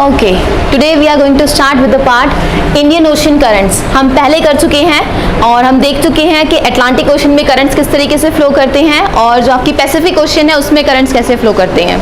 Okay, today we are going to start with the part Indian Ocean currents. हम पहले कर चुके हैं और हम देख चुके हैं कि अटलांटिक ओशन में करंट्स किस तरीके से फ्लो करते हैं और जो आपकी पैसिफिक ओशन है उसमें करंट्स कैसे फ्लो करते हैं।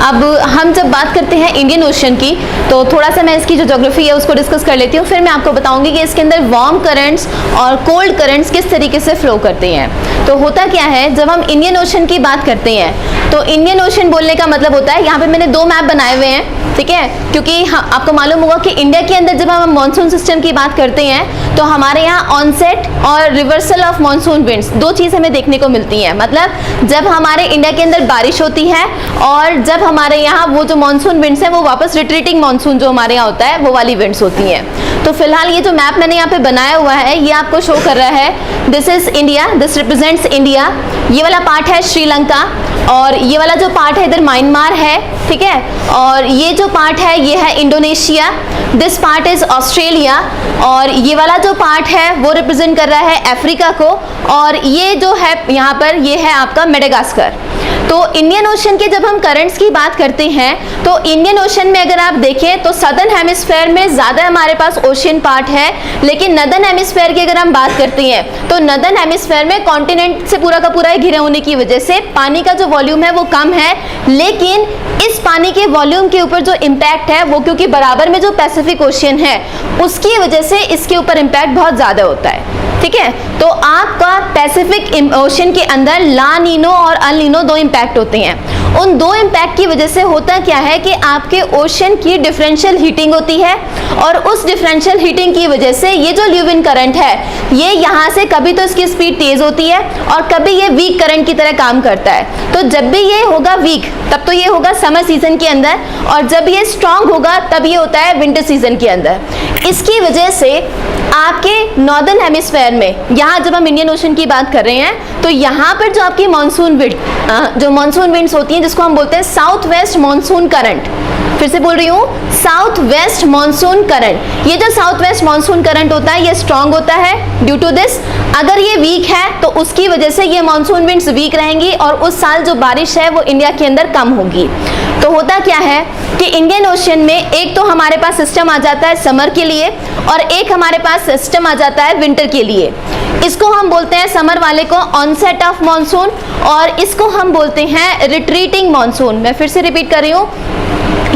अब हम जब बात करते हैं इंडियन ओशन की तो थोड़ा सा मैं इसकी जो ज्योग्राफी है उसको डिस्कस कर लेती हूँ, फिर मैं आपको बताऊंगी कि इसके अंदर वार्म करंट्स और कोल्ड करंट्स किस तरीके से फ्लो करते हैं। तो होता क्या है, जब हम इंडियन ओशन की बात करते हैं तो इंडियन ओशन बोलने का मतलब होता है, यहाँ पे मैंने दो मैप बनाए हुए हैं, ठीक है, क्योंकि आपको मालूम होगा कि इंडिया के अंदर जब हम मानसून सिस्टम की बात करते हैं तो हमारे यहाँ ऑनसेट और रिवर्सल ऑफ मानसून विंड्स दो चीज़ हमें देखने को मिलती हैं। मतलब जब हमारे इंडिया के अंदर बारिश होती है और जब हमारे यहाँ वो जो मानसून विंड्स हैं वो वापस रिट्रीटिंग मानसून जो हमारे यहाँ होता है वो वाली विंड्स होती हैं। तो फिलहाल ये जो मैप मैंने यहाँ पे बनाया हुआ है ये आपको शो कर रहा है, this is India, this represents India. ये वाला पार्ट है श्रीलंका और ये वाला जो पार्ट है इधर म्यांमार है, ठीक है, और ये जो पार्ट है ये है Indonesia, this part is Australia, और ये वाला जो पार्ट है वो रिप्रेजेंट कर रहा है अफ्रीका को, और ये जो है यहाँ पर ये है आपका मेडागास्कर। तो इंडियन ओशन के जब हम करंट्स की बात करते हैं तो इंडियन ओशन में अगर आप देखें तो सदर्न हेमिस्फेयर में ज़्यादा हमारे पास ओशियन पार्ट है, लेकिन नदर्न हेमिस्फेयर की अगर हम बात करते हैं तो नदर्न हेमिस्फेयर में कॉन्टिनेंट से पूरा का पूरा घिरे होने की वजह से पानी का जो वॉल्यूम है वो कम है, लेकिन इस पानी के वॉल्यूम के ऊपर जो इम्पैक्ट है वो क्योंकि बराबर में जो पैसिफिक ओशियन है उसकी वजह से इसके ऊपर इम्पैक्ट बहुत ज़्यादा होता है, ठीक है। तो आपका पैसिफिक ओशन के अंदर ला नीनो और अल नीनो दो इम्पैक्ट होते हैं। उन दो इम्पैक्ट की वजह से होता क्या है कि आपके ओशन की डिफरेंशियल हीटिंग होती है और उस डिफरेंशियल हीटिंग की वजह से ये जो ल्यूविन करंट है ये यहाँ से कभी तो इसकी स्पीड तेज होती है और कभी ये वीक करंट की तरह काम करता है। तो जब भी ये होगा वीक तब तो ये होगा समर सीजन के अंदर, और जब ये स्ट्रांग होगा तब ये होता है विंटर सीजन के अंदर। इसकी वजह से आपके नॉर्दर्न हेमिस्फेयर में, यहाँ जब हम इंडियन ओशन की बात कर रहे हैं तो यहाँ पर जो आपकी मानसून विंड्स होती हैं जिसको हम बोलते हैं साउथ वेस्ट मानसून करंट, फिर से बोल रही हूँ साउथ वेस्ट मानसून करंट, ये जो साउथ वेस्ट मानसून करंट होता है ये स्ट्रांग होता है। ड्यू टू दिस अगर ये वीक है तो उसकी वजह से ये मानसून विंड्स वीक रहेंगी और उस साल जो बारिश है वो इंडिया के अंदर कम होगी। तो होता क्या है कि इंडियन ओशन में एक तो हमारे पास सिस्टम आ जाता है समर के लिए और एक हमारे पास सिस्टम आ जाता है विंटर के लिए। इसको हम बोलते हैं समर वाले को ऑनसेट ऑफ मानसून और इसको हम बोलते हैं रिट्रीटिंग मानसून। मैं फिर से रिपीट कर रही हूँ,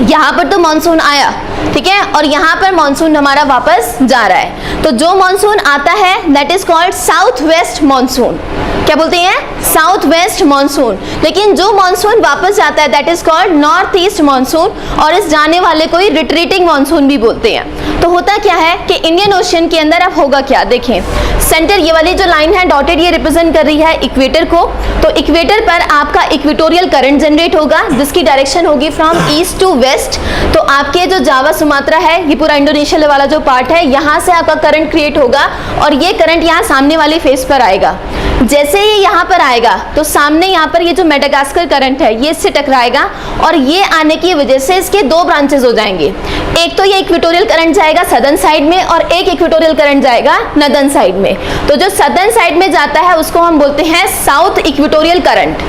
यहाँ पर तो मानसून आया, ठीक है, और यहाँ पर मानसून हमारा वापस जा रहा है। तो जो मानसून आता है that is called south west monsoon. क्या बोलते हैं? South west monsoon. लेकिन जो मानसून वापस जाता है that is called north east monsoon, और इस जाने वाले को ही रिट्रीटिंग मानसून भी बोलते हैं। तो होता क्या है कि इंडियन ओशन के अंदर अब होगा क्या, देखें सेंटर ये वाली जो लाइन है डॉटेड ये रिप्रेजेंट कर रही है इक्वेटर को। तो इक्वेटर पर आपका इक्वेटोरियल करंट जनरेट होगा जिसकी डायरेक्शन होगी फ्रॉम ईस्ट टू वेस्ट। तो आपके जो जावा सुमात्रा है ये पूरा इंडोनेशिया वाला जो पार्ट है यहाँ से आपका करंट क्रिएट होगा और ये करंट यहाँ सामने वाली फेस पर आएगा। जैसे ये यहाँ पर आएगा तो सामने यहाँ पर ये जो मेडागास्कर करंट है ये इससे टकराएगा और ये आने की वजह से इसके दो ब्रांचेस हो जाएंगे। एक तो ये इक्वेटोरियल करंट जाएगा सदर्न साइड में और एक इक्वेटोरियल करंट जाएगा नॉर्दर्न साइड में। तो जो सदर्न साइड में जाता है उसको हम बोलते हैं साउथ इक्वेटोरियल करंट,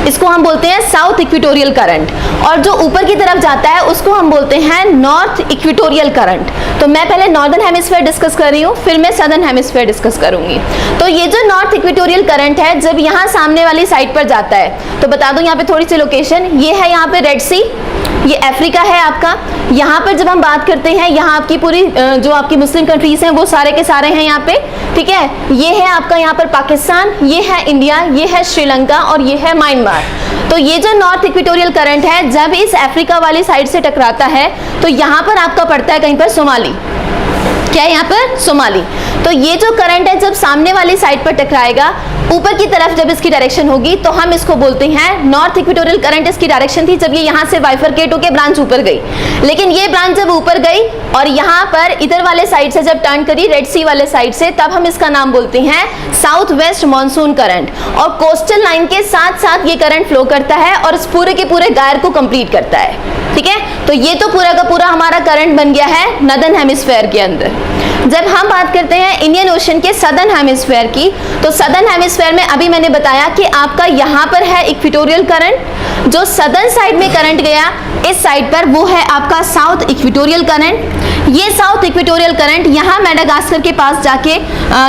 इसको हम बोलते हैं साउथ इक्वेटोरियल करंट, और जो ऊपर की तरफ जाता है उसको हम बोलते हैं नॉर्थ इक्वेटोरियल करंट। तो मैं पहले नॉर्दर्न हेमिस्फीयर डिस्कस कर रही हूँ फिर मैं सदर्न हेमिस्फीयर डिस्कस करूंगी। तो ये जो नॉर्थ इक्वेटोरियल करंट है जब यहाँ सामने वाली साइड पर जाता है तो बता दूं यहाँ पे थोड़ी सी लोकेशन, ये है यहाँ पे रेड सी, ये अफ्रीका है आपका। यहाँ पर जब हम बात करते हैं यहाँ आपकी पूरी जो आपकी मुस्लिम कंट्रीज हैं वो सारे के सारे हैं यहाँ पे, ठीक है। ये है आपका यहाँ पर पाकिस्तान, ये है इंडिया, ये है श्रीलंका और ये है म्यांमार। तो ये जो नॉर्थ इक्वेटोरियल करंट है जब इस अफ्रीका वाली साइड से टकराता है तो यहाँ पर आपका पड़ता है कहीं पर सोमाली, क्या है यहाँ पर सोमाली। तो ये जो करंट है जब सामने वाली साइड पर टकराएगा ऊपर की तरफ जब इसकी डायरेक्शन होगी तो हम इसको बोलते हैं नॉर्थ इक्वेटोरियल करंट। इसकी डायरेक्शन थी जब ये यहाँ से बाइफरकेट होकर ब्रांच ऊपर गई, लेकिन ये ब्रांच जब ऊपर गई और यहाँ पर इधर वाले साइड से जब टर्न करी रेड सी वाले साइड से तब हम इसका नाम बोलते हैं साउथ वेस्ट मानसून करंट। और कोस्टल लाइन के साथ साथ ये करंट फ्लो करता है और इस पूरे के पूरे गायर को कंप्लीट करता है, ठीक है। तो ये तो पूरा का पूरा हमारा करंट बन गया है नॉर्दर्न हेमिस्फीयर के अंदर। जब हम बात करते हैं इंडियन ओशन के सदर्न हेमिस्फीयर की, तो सदर्न हेमिस्फीयर में अभी मैंने बताया कि आपका यहाँ पर है इक्वेटोरियल करंट, जो सदर्न साइड में करंट गया इस साइड पर वो है आपका साउथ इक्वेटोरियल करंट। ये साउथ इक्वेटोरियल करंट यहाँ मेडागास्कर के पास जाके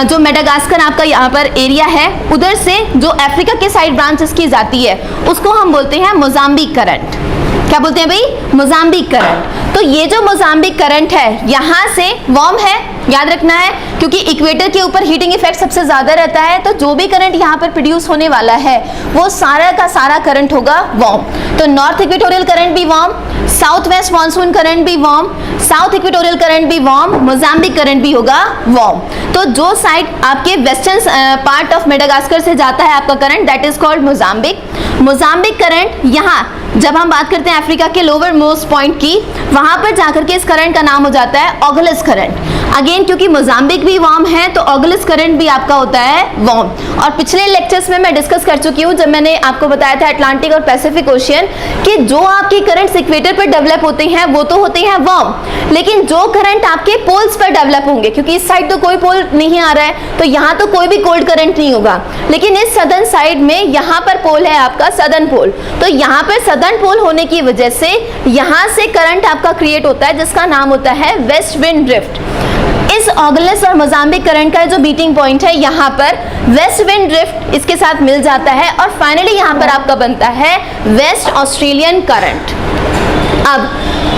जो मेडागास्कर आपका यहाँ पर एरिया है उधर से जो अफ्रीका के साइड ब्रांच इसकी जाती है उसको हम बोलते हैं मोजाम्बिक करंट। क्या बोलते हैं भाई? Mozambique current. तो ये जो मोजाम्बिक करंट है यहाँ से वार्म है, याद रखना है, क्योंकि इक्वेटर के ऊपर हीटिंग इफेक्ट सबसे ज्यादा रहता है, तो जो भी करंट यहाँ पर प्रोड्यूस होने वाला है वो सारा का सारा करंट होगा वार्म। तो नॉर्थ इक्वेटोरियल करंट भी warm, south west monsoon current भी वार्म, साउथ इक्वेटोरियल करंट भी वार्म, मोजाम्बिक करंट भी होगा वार्म। तो जो साइड आपके वेस्टर्न पार्ट ऑफ मेडागास्कर से जाता है आपका current, that is called Mozambique. Mozambique current यहाँ जब हम बात करते हैं अफ्रीका के लोअर मोस्ट पॉइंट की, वहां पर जाकर के इस करंट का नाम हो जाता है ओगलिस करंट। अगेन क्योंकि मोजाम्बिक भी वार्म है तो ओगलिस करंट भी आपका होता है वार्म। और पिछले लेक्चर्स में मैं डिस्कस कर चुकी हूँ जब मैंने आपको बताया था अटलांटिक और पैसिफिक ओशियन कि जो आपके करंट्स इक्वेटर पर डेवलप होते हैं वो तो होते हैं वार्म, लेकिन जो करंट आपके पोल्स पर डेवलप होंगे, क्योंकि इस साइड तो कोई पोल नहीं आ रहा है तो यहाँ तो कोई भी कोल्ड करंट नहीं होगा, लेकिन इस सदर्न साइड में यहाँ पर पोल है आपका सदर्न पोल, तो यहाँ पर सदर्न पोल होने की वजह से यहाँ से करंट आपका क्रिएट होता है जिसका नाम होता है वेस्ट विंड ड्रिफ्ट। इस ओगलिस और मोजाम्बिक करंट का जो बीटिंग पॉइंट है यहाँ पर वेस्ट विंड ड्रिफ्ट इसके साथ मिल जाता है और फाइनली यहाँ पर आपका बनता है वेस्ट ऑस्ट्रेलियन करंट। अब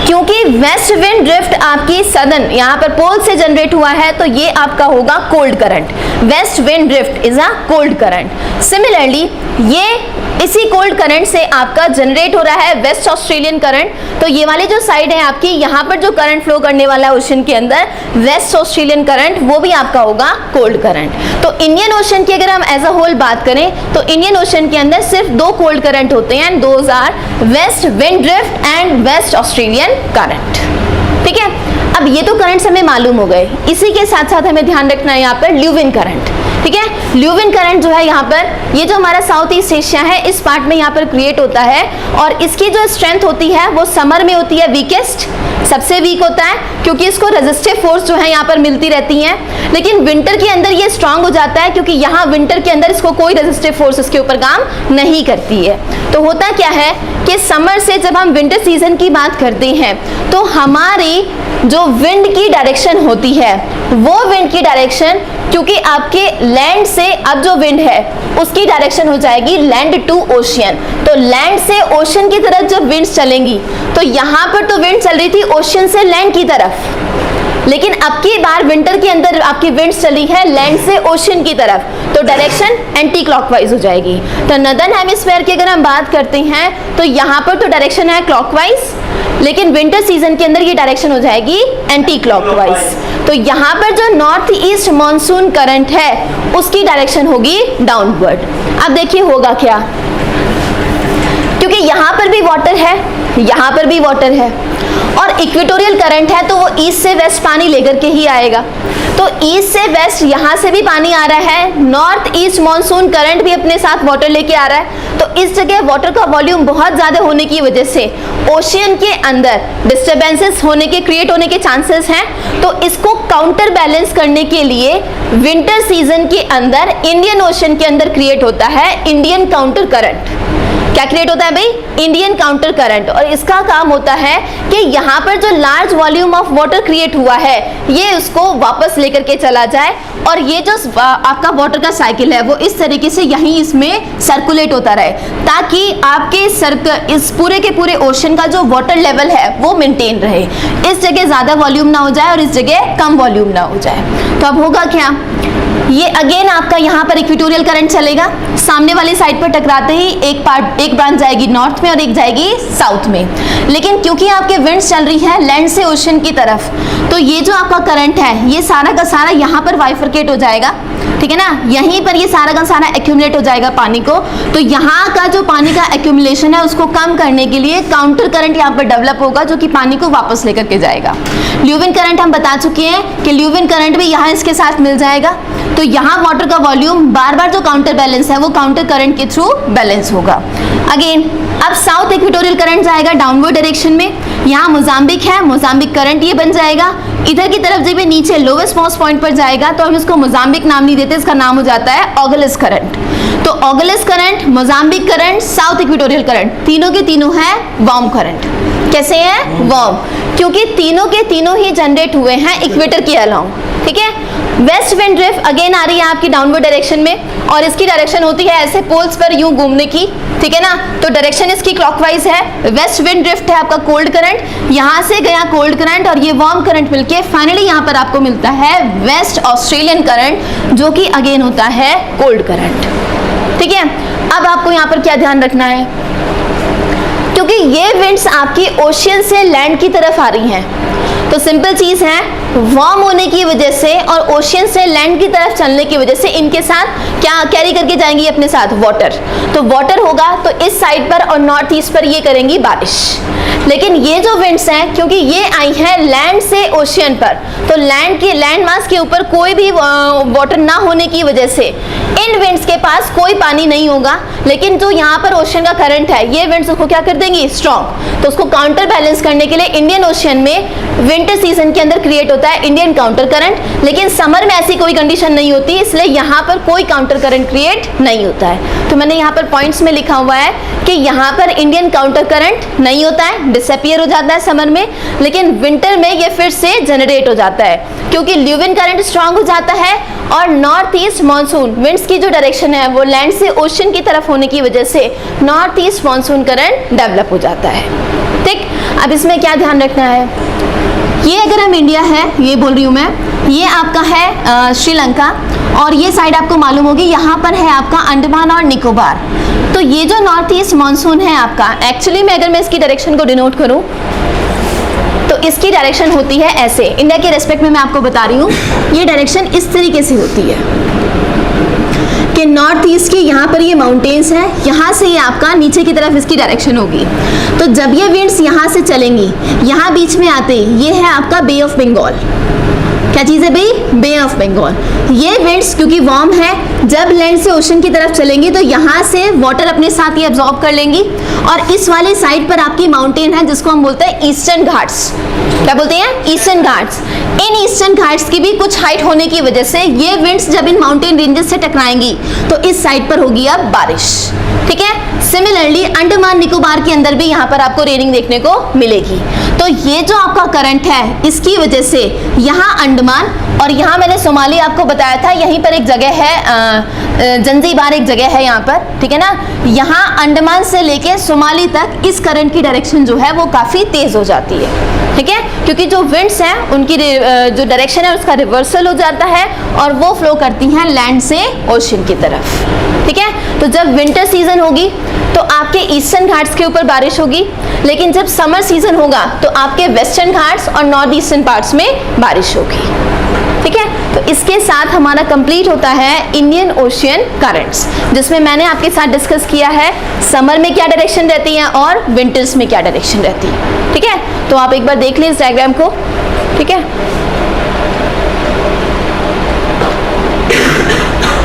क्योंकि वेस्ट विंड ड्रिफ्ट आपकी सदर्न यहाँ पर पोल से जनरेट हुआ है तो ये आपका होगा cold current. Waste wind drift is a cold current. Similarly ये इसी कोल्ड करंट से आपका जनरेट हो रहा है वेस्ट ऑस्ट्रेलियन करंट। तो ये वाली जो साइड है आपकी, यहाँ पर जो करंट फ्लो करने वाला है ओशन के अंदर, वेस्ट ऑस्ट्रेलियन करंट, वो भी आपका होगा कोल्ड करंट। तो इंडियन ओशन की अगर हम एज अ होल बात करें तो इंडियन ओशन के अंदर सिर्फ दो कोल्ड करंट होते हैं, those are west wind drift and west Australian current. ठीक है, अब ये तो करंट्स हमें मालूम हो गए, इसी के साथ साथ हमें ध्यान रखना है यहाँ पर ल्यूविन करंट। ठीक है, ल्यूविन करंट जो है यहाँ पर, ये जो हमारा साउथ ईस्ट एशिया है इस पार्ट में यहाँ पर क्रिएट होता है और इसकी जो स्ट्रेंथ होती है वो समर में होती है वीकेस्ट, सबसे वीक होता है क्योंकि इसको रेजिस्टिव फोर्स जो है यहाँ पर मिलती रहती है, लेकिन विंटर के अंदर ये स्ट्रांग हो जाता है क्योंकि यहाँ विंटर के अंदर इसको कोई रेजिस्टिव फोर्स इसके ऊपर काम नहीं करती है। तो होता क्या है कि समर से जब हम विंटर सीजन की बात करते हैं तो हमारी जो विंड की डायरेक्शन होती है वो विंड की डायरेक्शन, क्योंकि आपके लैंड से अब जो विंड है उसकी डायरेक्शन हो जाएगी लैंड टू ओशियन। तो लैंड से ओशन की तरफ जब विंड्स चलेंगी तो यहाँ पर तो विंड चल रही थी ओशन से लैंड की तरफ, लेकिन अब की बार विंटर के अंदर आपकी विंड्स चली है लैंड से ओशन की तरफ, तो डायरेक्शन एंटी क्लॉकवाइज हो जाएगी। तो नॉर्दर्न हेमिस्फीयर की अगर हम बात करते हैं तो यहाँ पर तो डायरेक्शन है क्लॉकवाइज, लेकिन विंटर सीजन के अंदर ये डायरेक्शन हो जाएगी एंटी क्लॉकवाइज। तो यहाँ पर जो नॉर्थ ईस्ट मॉनसून करंट है उसकी डायरेक्शन होगी डाउनवर्ड। अब देखिए होगा क्या, क्योंकि यहाँ पर भी वाटर है, यहाँ पर भी वाटर है और इक्वेटोरियल करंट है तो वो ईस्ट से वेस्ट पानी लेकर के ही आएगा। तो ईस्ट से वेस्ट यहाँ से भी पानी आ रहा है, नॉर्थ ईस्ट मॉनसून करंट भी अपने साथ वाटर लेके आ रहा है, तो इस जगह वाटर का वॉल्यूम बहुत ज्यादा होने की वजह से ओशियन के अंदर डिस्टर्बेंसेस होने के, क्रिएट होने के चांसेस हैं। तो इसको काउंटर बैलेंस करने के लिए विंटर सीजन के अंदर इंडियन ओशन के अंदर क्रिएट होता है इंडियन काउंटर करंट। क्या क्रिएट होता है भाई? Indian counter current. और इसका काम होता है कि यहाँ पर जो large volume of water create हुआ है ये उसको वापस लेकर के चला जाए और ये जो आपका वाटर का साइकिल है वो इस तरीके से यहीं इसमें सर्कुलेट होता रहे, ताकि आपके इस पूरे के पूरे ओशन का जो वाटर लेवल है वो मेंटेन रहे, इस जगह ज्यादा वॉल्यूम ना हो जाए और इस जगह कम वॉल्यूम ना हो जाए। तो अब होगा क्या, ये अगेन आपका यहाँ पर इक्वेटोरियल करंट चलेगा, सामने वाली साइड पर टकराते ही एक ब्रांच जाएगी नॉर्थ में और एक जाएगी साउथ में, लेकिन क्योंकि आपके विंड्स चल रही है लैंड से ओशन की तरफ तो ये जो आपका करंट है ये सारा का सारा यहाँ पर बाइफरकेट हो जाएगा। ठीक है ना, यहीं पर ये सारा का सारा एक्यूमुलेट हो जाएगा पानी को। तो यहाँ का जो पानी का एक्यूमुलेशन है उसको कम करने के लिए काउंटर करंट यहाँ पर डेवलप होगा जो कि पानी को वापस लेकर के जाएगा। ल्यूविन करंट हम बता चुके हैं कि ल्यूविन करंट भी यहाँ इसके साथ मिल जाएगा, तो यहाँ वाटर का वॉल्यूम बार बार जो काउंटर बैलेंस है वो काउंटर करंट के थ्रू बैलेंस होगा। अगेन अब साउथ इक्वेटोरियल करंट जाएगा डाउनवर्ड डायरेक्शन में, यहाँ मोजाम्बिक है, मोजाम्बिक करंट ये बन जाएगा, इधर की तरफ जब ये नीचे लोवेस्ट मोस्ट पॉइंट पर जाएगा तो हम इसको मोजाम्बिक नाम नहीं देते, इसका नाम हो जाता है ओगलिस करंट। तो Agulhas current, Mozambique current, south equatorial current, तीनों के तीनों है वार्म करंट। कैसे हैं? वार्म, क्योंकि तीनों के तीनों ही जनरेट हुए हैं इक्वेटर के अलोंग। ठीक है। वेस्ट विंड ड्रिफ्ट अगेन आ रही है आपकी डाउनवर्ड डायरेक्शन में, और इसकी डायरेक्शन होती है ऐसे पोल्स पर यूं घूमने की। ठीक है ना, तो डायरेक्शन इसकी क्लॉकवाइज है। वेस्ट विंड ड्रिफ्ट है आपका कोल्ड करंट, यहां से गया कोल्ड करंट और ये वार्म करंट मिलके फाइनली यहां पर आपको मिलता है वेस्ट ऑस्ट्रेलियन करंट, जो कि अगेन होता है कोल्ड करंट। ठीक है। अब आपको यहां पर क्या ध्यान रखना है, क्योंकि ये विंड्स आपकी ओशियन से लैंड की तरफ आ रही हैं, तो सिंपल चीज है, वार्म होने की वजह से और ओशियन से लैंड की तरफ चलने की वजह से इनके साथ क्या कैरी करके जाएंगी अपने साथ? वाटर। तो वाटर होगा तो इस साइड पर और नॉर्थ ईस्ट पर ये करेंगी बारिश। लेकिन ये जो विंड्स हैं, क्योंकि ये आई हैं लैंड से ओशियन पर, तो लैंड मास के ऊपर कोई भी वाटर ना होने की वजह से इन विंड्स के पास कोई पानी नहीं होगा। लेकिन जो यहाँ पर ओशियन का करंट है, ये विंड्स उसको क्या कर देंगी? स्ट्रॉन्ग। तो उसको काउंटर बैलेंस करने के लिए इंडियन ओशियन में विंटर सीजन के अंदर क्रिएट होता है इंडियन काउंटर करंट। लेकिन समर में ऐसी कोई कंडीशन नहीं होती, इसलिए यहाँ पर कोई काउंटर करंट क्रिएट नहीं होता है। तो मैंने यहाँ पर पॉइंट्स में लिखा हुआ है कि यहाँ पर इंडियन काउंटर करंट नहीं होता है, डिसअपियर हो जाता है समर में, लेकिन विंटर में ये फिर से जनरेट हो जाता है, क्योंकि ल्यूविन करंट स्ट्रांग हो जाता है और नॉर्थ ईस्ट मानसून विंड्स की जो डायरेक्शन है वो लैंड से ओशन की तरफ होने की वजह से north east monsoon current develop हो जाता है। ठीक। अब इसमें क्या ध्यान रखना है, ये अगर हम इंडिया है, ये बोल रही हूँ मैं, ये आपका है श्रीलंका, और ये साइड आपको मालूम होगी यहाँ पर है आपका अंडमान और निकोबार। तो ये जो नॉर्थ ईस्ट मानसून है आपका, एक्चुअली में अगर मैं इसकी डायरेक्शन को डिनोट करूँ तो इसकी डायरेक्शन होती है ऐसे, इंडिया के रेस्पेक्ट में मैं आपको बता रही हूँ, ये डायरेक्शन इस तरीके से होती है कि नॉर्थ ईस्ट की यहाँ पर ये माउंटेन्स है, यहाँ से ये आपका नीचे की तरफ इसकी डायरेक्शन होगी। तो जब ये विंड्स यहाँ से चलेंगी, यहाँ बीच में आते ये है आपका बे ऑफ बंगाल। क्या चीज़ है भाई? बे ऑफ बंगाल। ये विंड्स क्योंकि वार्म है, जब लैंड से ओशन की तरफ चलेंगी तो यहाँ से वाटर अपने साथ ये एब्जॉर्ब कर लेंगी, और इस वाले साइड पर आपकी माउंटेन है जिसको हम बोलते हैं ईस्टर्न घाट्स। क्या बोलते हैं? Eastern Ghats. In eastern Ghats की भी कुछ हाइट होने की वजह से ये विंड्स जब इन माउंटेन रेंजेस से टकराएंगी तो इस साइड पर होगी अब बारिश। ठीक है। सिमिलरली अंडमान निकोबार के अंदर भी यहाँ पर आपको रेनिंग देखने को मिलेगी। तो ये जो आपका करंट है, इसकी वजह से यहाँ अंडमान, और यहाँ मैंने सोमाली आपको बताया था, यहीं पर एक जगह है जंजीबार, एक जगह है यहाँ पर। ठीक है ना, यहाँ अंडमान से लेके सोमाली तक इस करंट की डायरेक्शन जो है वो काफ़ी तेज हो जाती है। ठीक है, क्योंकि जो विंड्स हैं उनकी जो डायरेक्शन है उसका रिवर्सल हो जाता है और वो फ्लो करती हैं लैंड से ओशन की तरफ। ठीक है। तो जब विंटर सीजन होगी तो आपके ईस्टर्न घाट्स के ऊपर बारिश होगी, लेकिन जब समर सीजन होगा तो आपके वेस्टर्न घाट्स और नॉर्थ ईस्टर्न पार्ट्स में बारिश होगी। ठीक है। तो इसके साथ हमारा कंप्लीट होता है इंडियन ओशियन करंट्स, जिसमें मैंने आपके साथ डिस्कस किया है समर में क्या डायरेक्शन रहती है और विंटर्स में क्या डायरेक्शन रहती है। ठीक है। तो आप एक बार देख लें इस डायग्राम को। ठीक है।